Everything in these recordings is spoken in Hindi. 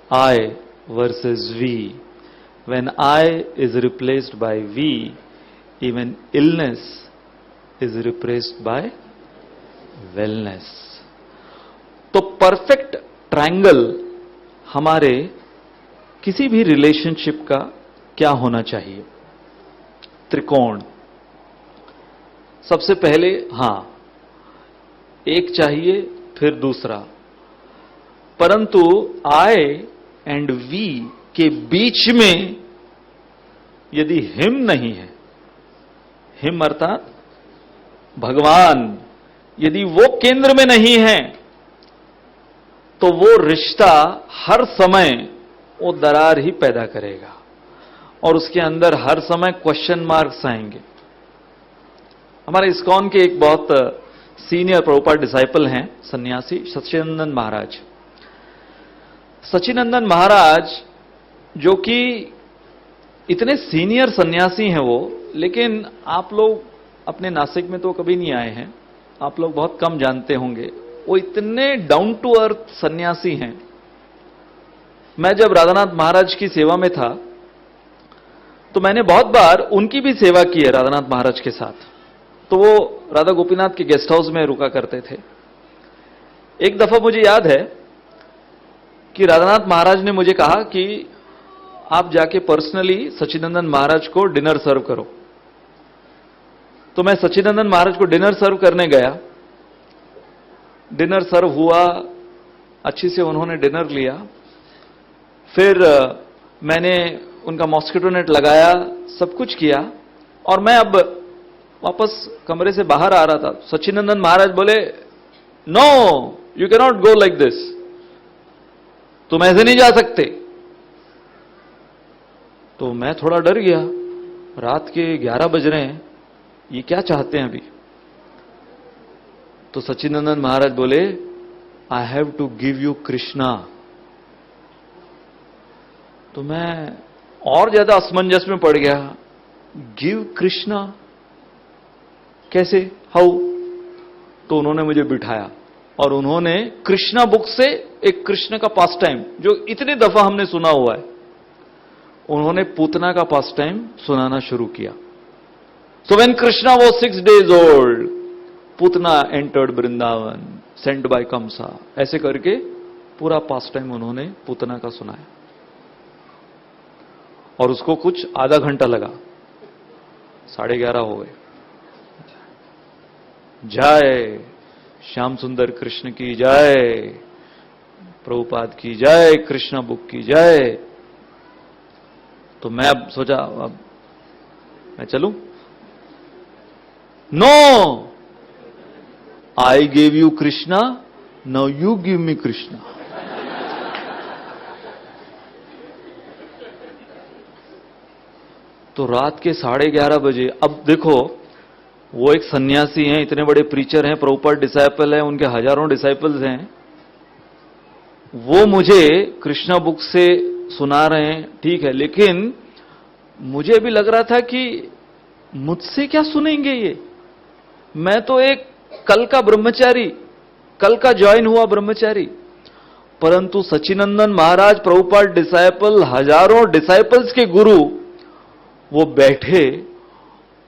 I versus we. When I is replaced by we, even illness is replaced by wellness. तो परफेक्ट ट्रायंगल हमारे किसी भी रिलेशनशिप का क्या होना चाहिए? त्रिकोण। सबसे पहले एक चाहिए, फिर दूसरा। परंतु I एंड वी के बीच में यदि हिम नहीं है, हिम अर्थात भगवान, यदि वो केंद्र में नहीं है, तो वो रिश्ता हर समय वो दरार ही पैदा करेगा और उसके अंदर हर समय क्वेश्चन मार्क्स आएंगे। हमारे इस्कॉन के एक बहुत सीनियर प्रभुपाद डिसाइपल हैं, सन्यासी सच्चिदानंद महाराज। सच्चिदानंद महाराज जो कि इतने सीनियर सन्यासी हैं वो, लेकिन आप लोग अपने नासिक में तो कभी नहीं आए हैं, आप लोग बहुत कम जानते होंगे। वो इतने डाउन टू अर्थ सन्यासी हैं। मैं जब राधानाथ महाराज की सेवा में था तो मैंने बहुत बार उनकी भी सेवा की है राधानाथ महाराज के साथ। तो वो राधा गोपीनाथ के गेस्ट हाउस में रुका करते थे। एक दफा मुझे याद है कि राधानाथ महाराज ने मुझे कहा कि आप जाके पर्सनली सच्चिदानंद महाराज को डिनर सर्व करो। तो मैं सच्चिदानंद महाराज को डिनर सर्व करने गया। डिनर सर्व हुआ, अच्छी से उन्होंने डिनर लिया। फिर मैंने उनका मॉस्किटो नेट लगाया, सब कुछ किया, और मैं अब वापस कमरे से बाहर आ रहा था। सच्चिदानंद महाराज बोले, no you can not go like this, तुम ऐसे नहीं जा सकते। तो मैं थोड़ा डर गया, रात के 11 बज रहे हैं, ये क्या चाहते हैं अभी? तो सच्चिदानंद महाराज बोले, I have to give you Krishna. तो मैं और ज्यादा असमंजस में पड़ गया। गिव कृष्णा कैसे, हाउ? तो उन्होंने मुझे बिठाया और उन्होंने कृष्णा बुक से एक कृष्ण का पास टाइम जो इतनी दफा हमने सुना हुआ है, उन्होंने पूतना का पास टाइम सुनाना शुरू किया। So when Krishna was 6 days old, Putana entered Vrindavan sent by Kansa, ऐसे करके पूरा पास टाइम उन्होंने पूतना का सुनाया। और उसको कुछ आधा घंटा लगा, 11:30 हो गए। जय श्याम सुंदर कृष्ण की जय, प्रभुपाद की जय, कृष्णा बुक की जय। तो मैं अब सोचा, अब मैं चलूं? No, I gave you Krishna, now you give me Krishna. तो रात के 11:30 बजे, अब देखो वो एक सन्यासी हैं, इतने बड़े प्रीचर हैं, प्रभुपाद डिसाइपल हैं, उनके हजारों डिसाइपल्स हैं, वो मुझे कृष्णा बुक से सुना रहे हैं, ठीक है, लेकिन मुझे भी लग रहा था कि मुझसे क्या सुनेंगे ये? मैं तो एक कल का ब्रह्मचारी, कल का ज्वाइन हुआ ब्रह्मचारी। परंतु सच्चिदानंद महाराज, प्रभुपाद डिसाइपल, हजारों डिसाइपल्स के गुरु, वो बैठे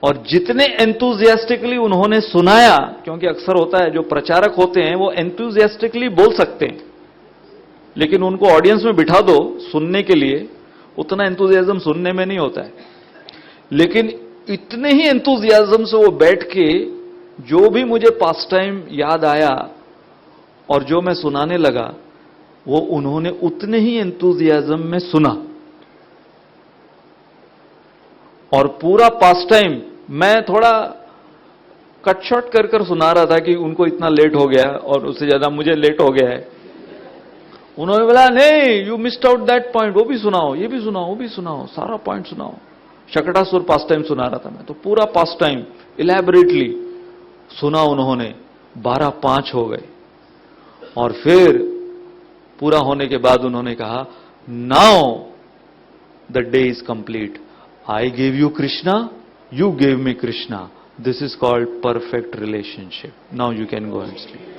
और जितने एंथुजियास्टिकली उन्होंने सुनाया, क्योंकि अक्सर होता है जो प्रचारक होते हैं वो एंथुजियास्टिकली बोल सकते हैं, लेकिन उनको ऑडियंस में बिठा दो सुनने के लिए, उतना एंथुजियाज्म सुनने में नहीं होता है। लेकिन इतने ही एंथुजियाज्म से वो बैठ के जो भी मुझे पास टाइम याद आया और जो मैं सुनाने लगा, वो उन्होंने उतने ही एंथुजियाज्म में सुना। और पूरा पास टाइम मैं थोड़ा कट शॉर्ट कर कर सुना रहा था कि उनको इतना लेट हो गया और उससे ज्यादा मुझे लेट हो गया है। उन्होंने बोला, नहीं you missed out that point, वो भी सुनाओ, ये भी सुनाओ, वो भी सुनाओ, सारा पॉइंट सुनाओ। शकटासुर पास टाइम सुना रहा था मैं, तो पूरा पास टाइम इलैबोरेटली सुना उन्होंने। 12:05 हो गए और फिर पूरा होने के बाद उन्होंने कहा, now the day is complete, I gave you Krishna, you gave me Krishna. This is called perfect relationship. Now you can go and sleep.